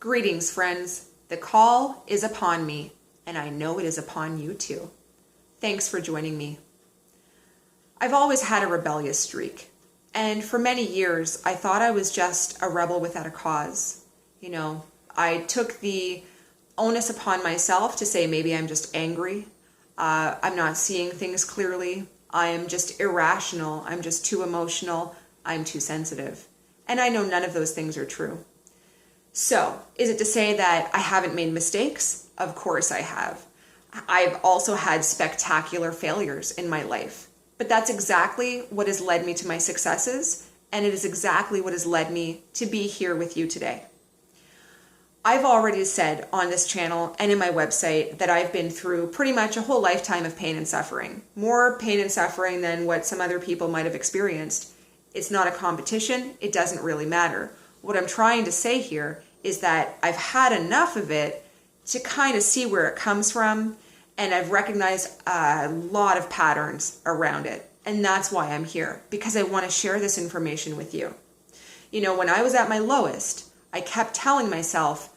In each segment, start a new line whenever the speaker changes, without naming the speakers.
Greetings, friends. The call is upon me, and I know it is upon you too. Thanks for joining me. I've always had a rebellious streak, and for many years, I thought I was just a rebel without a cause. I took the onus upon myself to say maybe I'm just angry, I'm not seeing things clearly, I'm just irrational, I'm just too emotional, I'm too sensitive. And I know none of those things are true. So, is it to say that I haven't made mistakes? Of course I have. I've also had spectacular failures in my life. But that's exactly what has led me to my successes, and it is exactly what has led me to be here with you today. I've already said on this channel and in my website that I've been through pretty much a whole lifetime of pain and suffering. More pain and suffering than what some other people might have experienced. It's not a competition. It doesn't really matter. What I'm trying to say here is that I've had enough of it to kind of see where it comes from, and I've recognized a lot of patterns around it. And that's why I'm here, because I want to share this information with you. When I was at my lowest, I kept telling myself,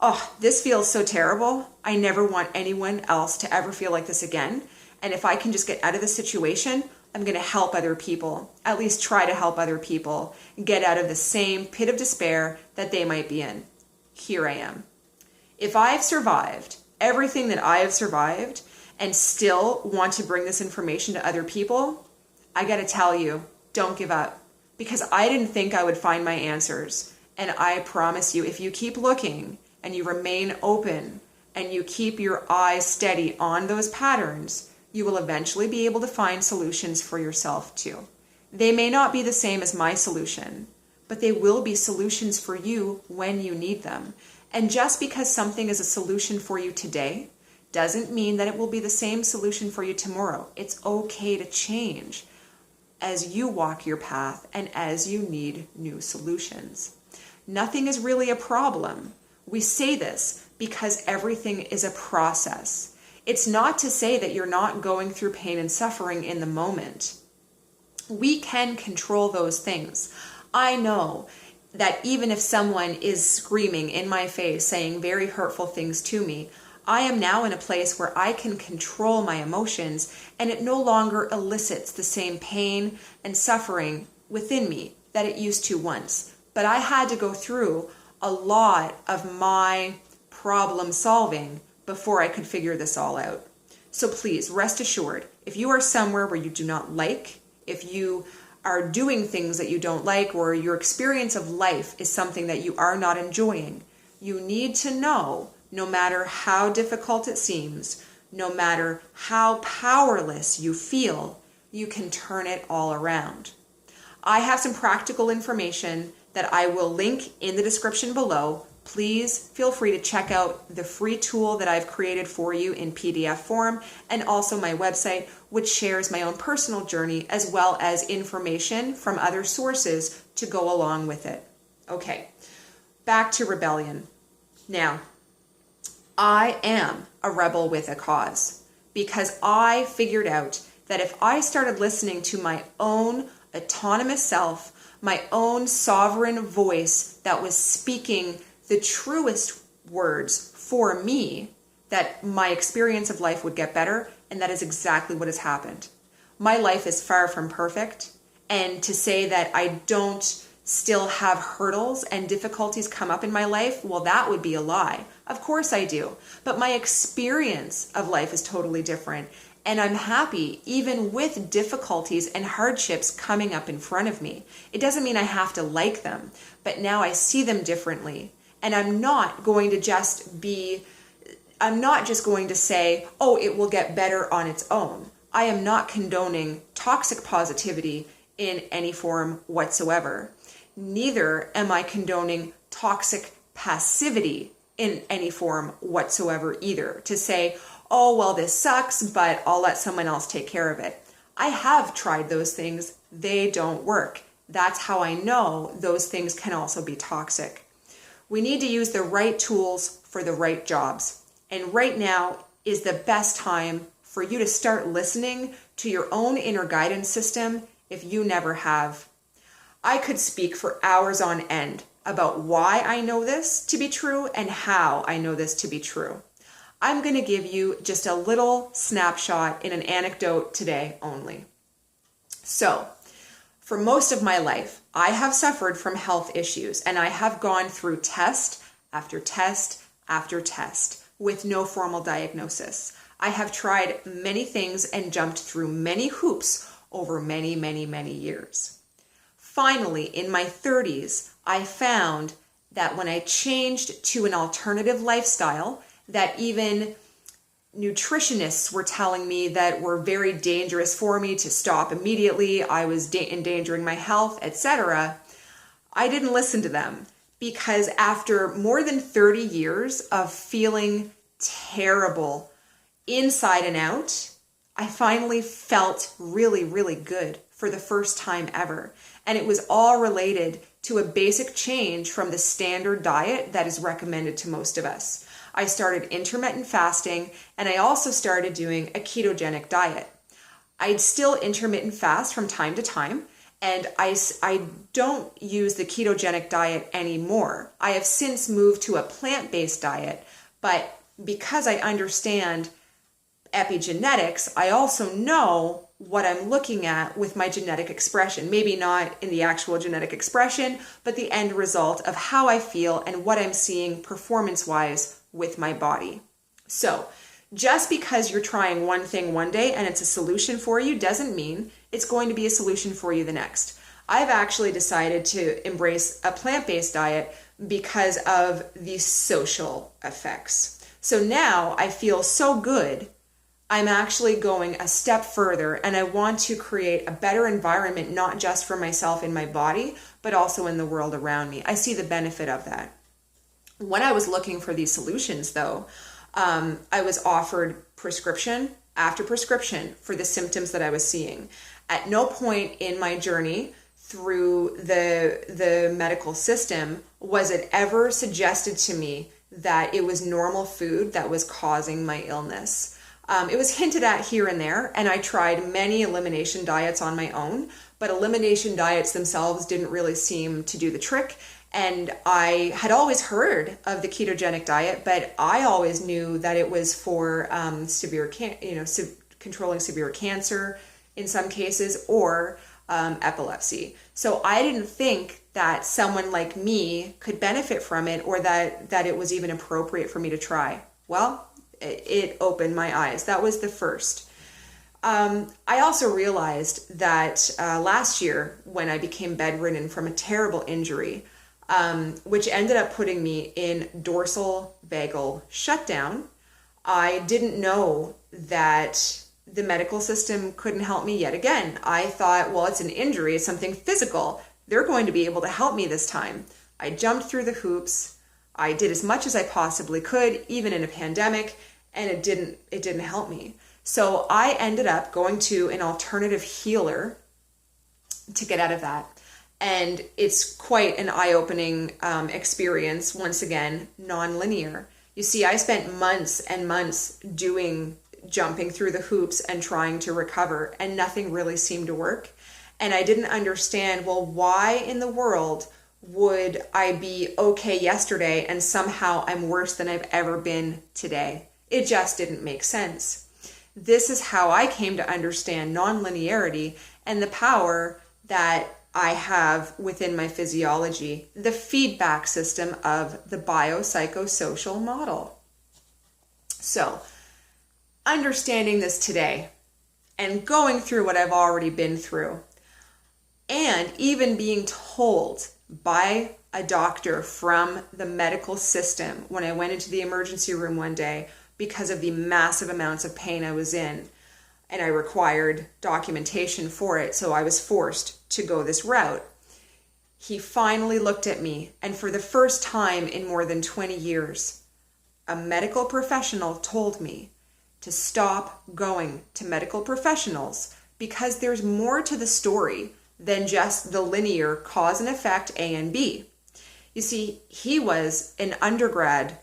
oh, this feels so terrible. I never want anyone else to ever feel like this again. And if I can just get out of the situation, I'm going to help other people, at least try to help other people get out of the same pit of despair that they might be in. Here I am. If I've survived everything that I have survived and still want to bring this information to other people, I got to tell you, don't give up, because I didn't think I would find my answers. And I promise you, if you keep looking and you remain open and you keep your eyes steady on those patterns, you will eventually be able to find solutions for yourself too. They may not be the same as my solution, but they will be solutions for you when you need them. And just because something is a solution for you today doesn't mean that it will be the same solution for you tomorrow. It's okay to change as you walk your path and as you need new solutions. Nothing is really a problem. We say this because everything is a process. It's not to say that you're not going through pain and suffering in the moment. We can control those things. I know that even if someone is screaming in my face, saying very hurtful things to me, I am now in a place where I can control my emotions, and it no longer elicits the same pain and suffering within me that it used to once. But I had to go through a lot of my problem solving before I could figure this all out. So please rest assured, if you are somewhere where you do not like, if you are doing things that you don't like, or your experience of life is something that you are not enjoying, you need to know, no matter how difficult it seems, no matter how powerless you feel, you can turn it all around. I have some practical information that I will link in the description below. Please feel free to check out the free tool that I've created for you in PDF form, and also my website, which shares my own personal journey as well as information from other sources to go along with it. Okay, back to rebellion. Now, I am a rebel with a cause, because I figured out that if I started listening to my own autonomous self, my own sovereign voice that was speaking the truest words for me, that my experience of life would get better, and that is exactly what has happened. My life is far from perfect, and to say that I don't still have hurdles and difficulties come up in my life, well, that would be a lie. Of course I do, but my experience of life is totally different, and I'm happy even with difficulties and hardships coming up in front of me. It doesn't mean I have to like them, but now I see them differently. And I'm not just going to say, oh, it will get better on its own. I am not condoning toxic positivity in any form whatsoever. Neither am I condoning toxic passivity in any form whatsoever either. To say, oh, well, this sucks, but I'll let someone else take care of it. I have tried those things. They don't work. That's how I know those things can also be toxic. We need to use the right tools for the right jobs. And right now is the best time for you to start listening to your own inner guidance system if you never have. I could speak for hours on end about why I know this to be true and how I know this to be true. I'm going to give you just a little snapshot in an anecdote today only. So, for most of my life, I have suffered from health issues, and I have gone through test after test after test with no formal diagnosis. I have tried many things and jumped through many hoops over many, many, many years. Finally, in my 30s, I found that when I changed to an alternative lifestyle that even nutritionists were telling me that were very dangerous for me to stop immediately, I was endangering my health, etc., I didn't listen to them, because after more than 30 years of feeling terrible inside and out, I finally felt really, really good for the first time ever. And it was all related to a basic change from the standard diet that is recommended to most of us. I started intermittent fasting, and I also started doing a ketogenic diet. I'd still intermittent fast from time to time, and I don't use the ketogenic diet anymore. I have since moved to a plant-based diet, but because I understand epigenetics, I also know what I'm looking at with my genetic expression. Maybe not in the actual genetic expression, but the end result of how I feel and what I'm seeing performance-wise with my body. So, just because you're trying one thing one day and it's a solution for you doesn't mean it's going to be a solution for you the next. I've actually decided to embrace a plant-based diet because of the social effects. So now I feel so good, I'm actually going a step further, and I want to create a better environment, not just for myself in my body, but also in the world around me. I see the benefit of that. When I was looking for these solutions, though, I was offered prescription after prescription for the symptoms that I was seeing. At no point in my journey through the medical system was it ever suggested to me that it was normal food that was causing my illness. It was hinted at here and there, and I tried many elimination diets on my own, but elimination diets themselves didn't really seem to do the trick. And I had always heard of the ketogenic diet, but I always knew that it was for controlling severe cancer in some cases, or epilepsy. So I didn't think that someone like me could benefit from it, or that it was even appropriate for me to try. Well, it opened my eyes. That was the first. I also realized that last year, when I became bedridden from a terrible injury, which ended up putting me in dorsal vagal shutdown, I didn't know that the medical system couldn't help me yet again. I thought, well, it's an injury, it's something physical. They're going to be able to help me this time. I jumped through the hoops. I did as much as I possibly could, even in a pandemic, and it didn't help me. So I ended up going to an alternative healer to get out of that. And it's quite an eye-opening experience, once again, non-linear. You see, I spent months and months jumping through the hoops and trying to recover, and nothing really seemed to work. And I didn't understand, well, why in the world would I be okay yesterday and somehow I'm worse than I've ever been today? It just didn't make sense. This is how I came to understand non-linearity and the power that I have within my physiology, the feedback system of the biopsychosocial model. So, understanding this today and going through what I've already been through, and even being told by a doctor from the medical system when I went into the emergency room one day because of the massive amounts of pain I was in, and I required documentation for it, so I was forced to go this route. He finally looked at me, and for the first time in more than 20 years, a medical professional told me to stop going to medical professionals because there's more to the story than just the linear cause and effect A and B. You see, he was an undergrad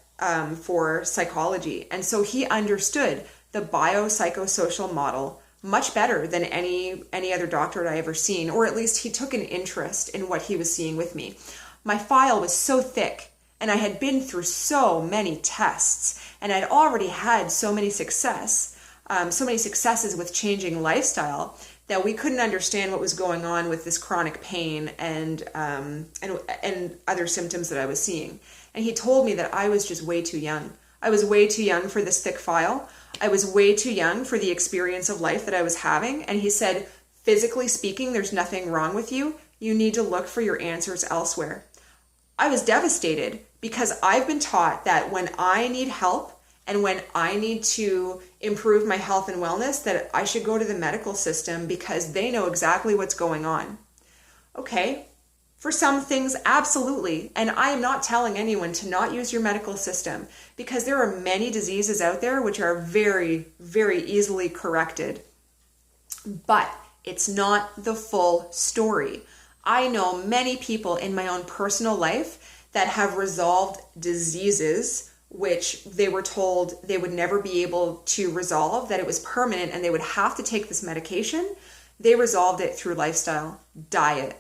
for psychology, and so he understood the biopsychosocial model much better than any other doctor I'd ever seen, or at least he took an interest in what he was seeing with me. my file was so thick and I had been through so many tests and I'd already had so many successes with changing lifestyle that we couldn't understand what was going on with this chronic pain and other symptoms that I was seeing. And he told me that I was just way too young. I was way too young for this thick file. I was way too young for the experience of life that I was having. And he said, physically speaking, there's nothing wrong with you. You need to look for your answers elsewhere. I was devastated because I've been taught that when I need help and when I need to improve my health and wellness, that I should go to the medical system because they know exactly what's going on. Okay, for some things, absolutely. And I am not telling anyone to not use your medical system because there are many diseases out there which are very, very easily corrected. But it's not the full story. I know many people in my own personal life that have resolved diseases which they were told they would never be able to resolve, that it was permanent and they would have to take this medication. They resolved it through lifestyle, diet.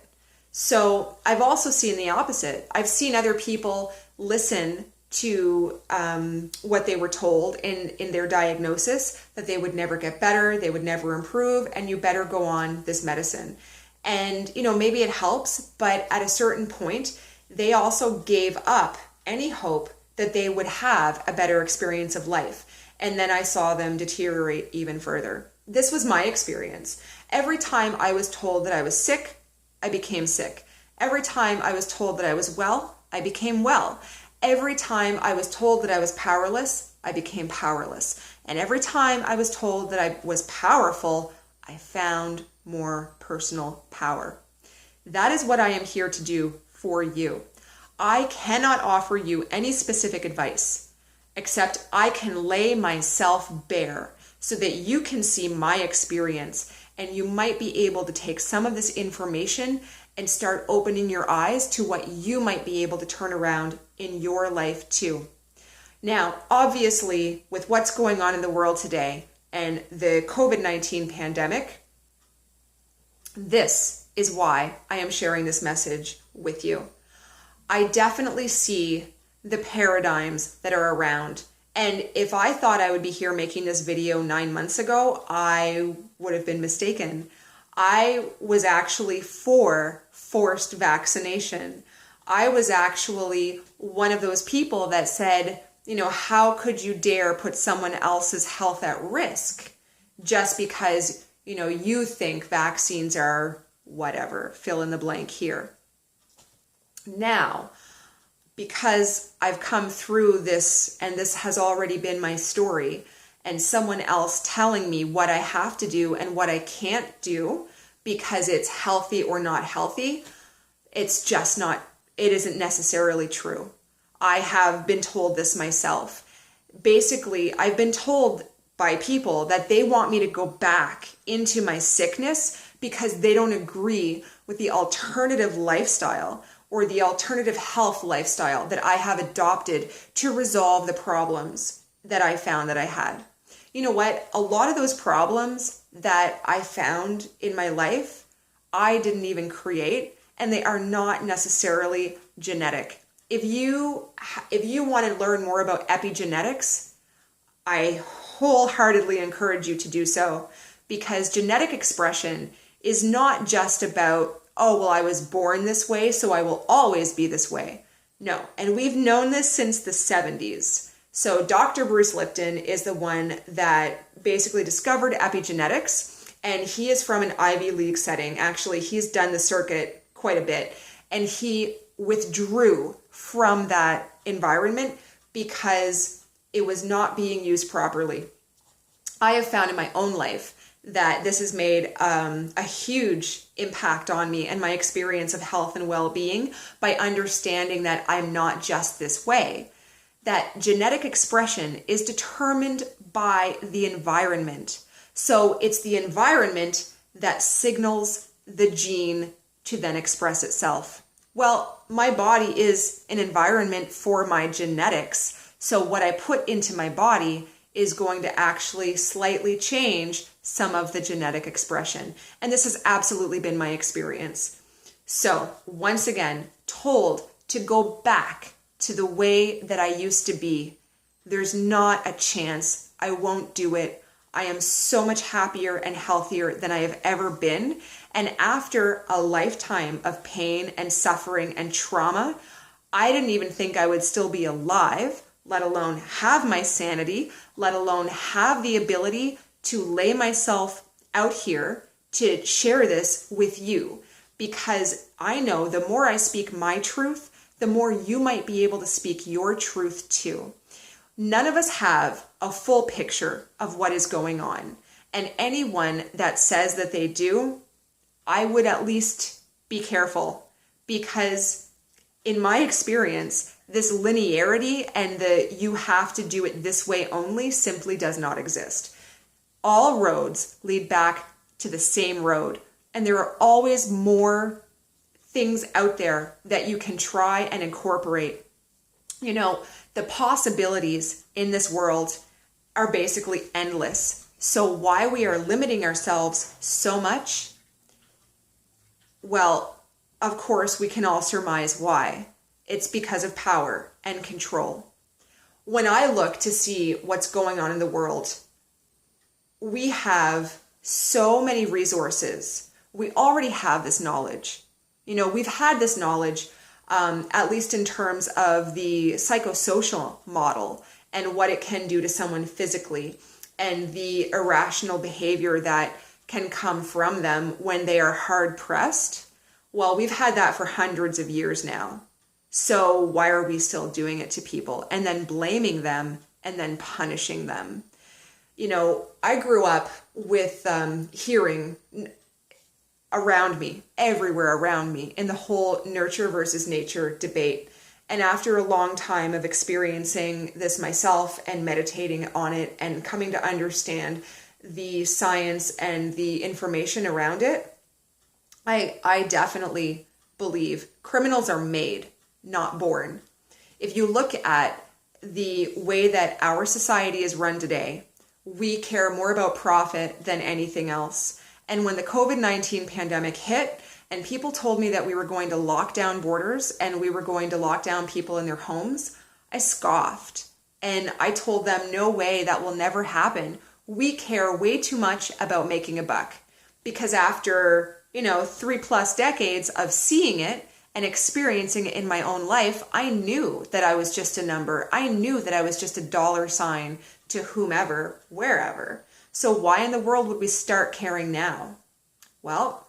So I've also seen the opposite. I've seen other people listen to what they were told in their diagnosis, that they would never get better, they would never improve, and you better go on this medicine. And, maybe it helps, but at a certain point, they also gave up any hope that they would have a better experience of life. And then I saw them deteriorate even further. This was my experience. Every time I was told that I was sick, I became sick. Every time I was told that I was well, I became well. Every time I was told that I was powerless, I became powerless. And every time I was told that I was powerful, I found more personal power. That is what I am here to do for you. I cannot offer you any specific advice, except I can lay myself bare so that you can see my experience and you might be able to take some of this information and start opening your eyes to what you might be able to turn around in your life too. Now, obviously, with what's going on in the world today and the COVID-19 pandemic, this is why I am sharing this message with you. I definitely see the paradigms that are around. And if I thought I would be here making this video 9 months ago, I would have been mistaken. I was actually for forced vaccination. I was actually one of those people that said, how could you dare put someone else's health at risk just because, you think vaccines are whatever, fill in the blank here. Now, because I've come through this and this has already been my story, and someone else telling me what I have to do and what I can't do because it's healthy or not healthy, it's just not, it isn't necessarily true. I have been told this myself. Basically, I've been told by people that they want me to go back into my sickness because they don't agree with the alternative lifestyle or the alternative health lifestyle that I have adopted to resolve the problems that I found that I had. You know what? A lot of those problems that I found in my life, I didn't even create, and they are not necessarily genetic. If you want to learn more about epigenetics, I wholeheartedly encourage you to do so, because genetic expression is not just about, oh, well, I was born this way, so I will always be this way. No, and we've known this since the 70s. So Dr. Bruce Lipton is the one that basically discovered epigenetics, and he is from an Ivy League setting. Actually, he's done the circuit quite a bit, and he withdrew from that environment because it was not being used properly. I have found in my own life that this has made a huge impact on me and my experience of health and well-being by understanding that I'm not just this way, that genetic expression is determined by the environment. So it's the environment that signals the gene to then express itself. Well, my body is an environment for my genetics. So what I put into my body is going to actually slightly change some of the genetic expression. And this has absolutely been my experience. So once again, told to go back to the way that I used to be, there's not a chance. I won't do it. I am so much happier and healthier than I have ever been. And after a lifetime of pain and suffering and trauma, I didn't even think I would still be alive, let alone have my sanity, let alone have the ability to lay myself out here to share this with you. Because I know the more I speak my truth, the more you might be able to speak your truth too. None of us have a full picture of what is going on. And anyone that says that they do, I would at least be careful, because in my experience, this linearity and the you have to do it this way only simply does not exist. All roads lead back to the same road, and there are always more things out there that you can try and incorporate. You know, the possibilities in this world are basically endless. So why we are limiting ourselves so much? Well, of course, we can all surmise why. It's because of power and control. When I look to see what's going on in the world, we have so many resources. We already have this knowledge. You know, we've had this knowledge, at least in terms of the psychosocial model and what it can do to someone physically, and the irrational behavior that can come from them when they are hard pressed. Well, we've had that for hundreds of years now. So why are we still doing it to people and then blaming them and then punishing them? You know, I grew up with hearing around me, everywhere around me, in the whole nurture versus nature debate. And after a long time of experiencing this myself and meditating on it and coming to understand the science and the information around it, I definitely believe criminals are made, not born. If you look at the way that our society is run today, we care more about profit than anything else. And when the COVID-19 pandemic hit and people told me that we were going to lock down borders and we were going to lock down people in their homes, I scoffed. And I told them, no way, that will never happen. We care way too much about making a buck. Because after, 3+ decades of seeing it and experiencing it in my own life, I knew that I was just a number. I knew that I was just a dollar sign to whomever, wherever. So why in the world would we start caring now? Well,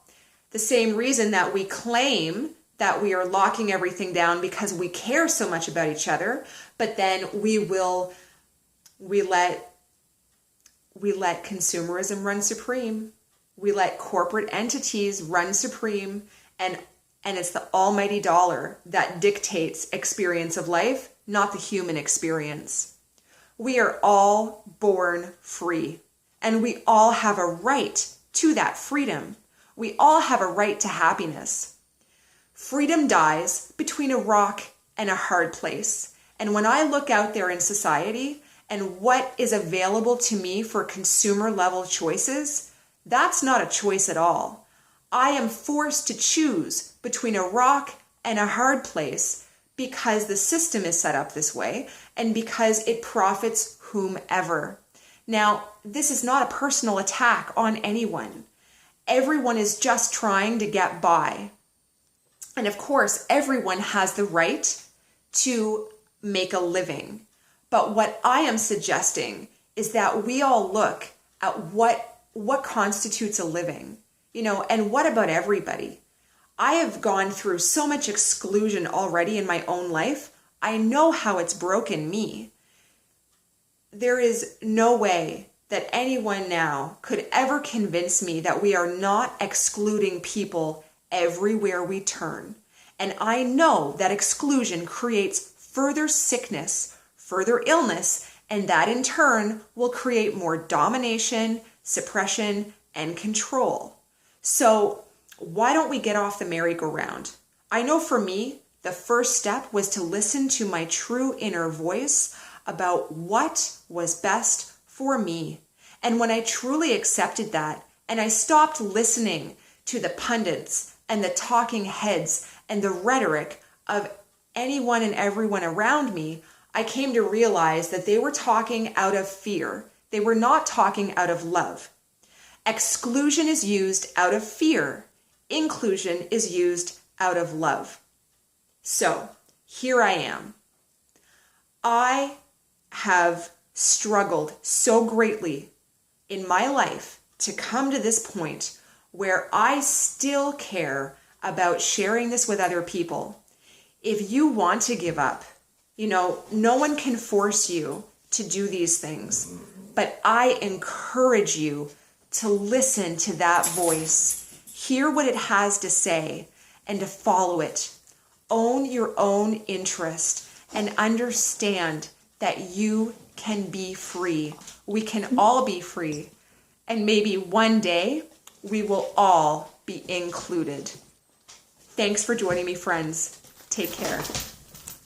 the same reason that we claim that we are locking everything down because we care so much about each other, but then we let consumerism run supreme. We let corporate entities run supreme, and it's the almighty dollar that dictates experience of life, not the human experience. We are all born free, and we all have a right to that freedom. We all have a right to happiness. Freedom dies between a rock and a hard place. And when I look out there in society and what is available to me for consumer level choices, that's not a choice at all. I am forced to choose between a rock and a hard place because the system is set up this way and because it profits whomever. Now, this is not a personal attack on anyone. Everyone is just trying to get by. And of course, everyone has the right to make a living. But what I am suggesting is that we all look at what constitutes a living, and what about everybody? I have gone through so much exclusion already in my own life. I know how it's broken me. There is no way that anyone now could ever convince me that we are not excluding people everywhere we turn. And I know that exclusion creates further sickness, further illness, and that in turn will create more domination, suppression, and control. So why don't we get off the merry-go-round? I know for me, the first step was to listen to my true inner voice about what was best for me. And when I truly accepted that, and I stopped listening to the pundits and the talking heads and the rhetoric of anyone and everyone around me, I came to realize that they were talking out of fear. They were not talking out of love. Exclusion is used out of fear. Inclusion is used out of love. So here I am. I have struggled so greatly in my life to come to this point where I still care about sharing this with other people. If you want to give up, no one can force you to do these things, but I encourage you to listen to that voice, hear what it has to say, and to follow it. Own your own interest and understand that you can be free. We can all be free. And maybe one day we will all be included. Thanks for joining me, friends. Take care.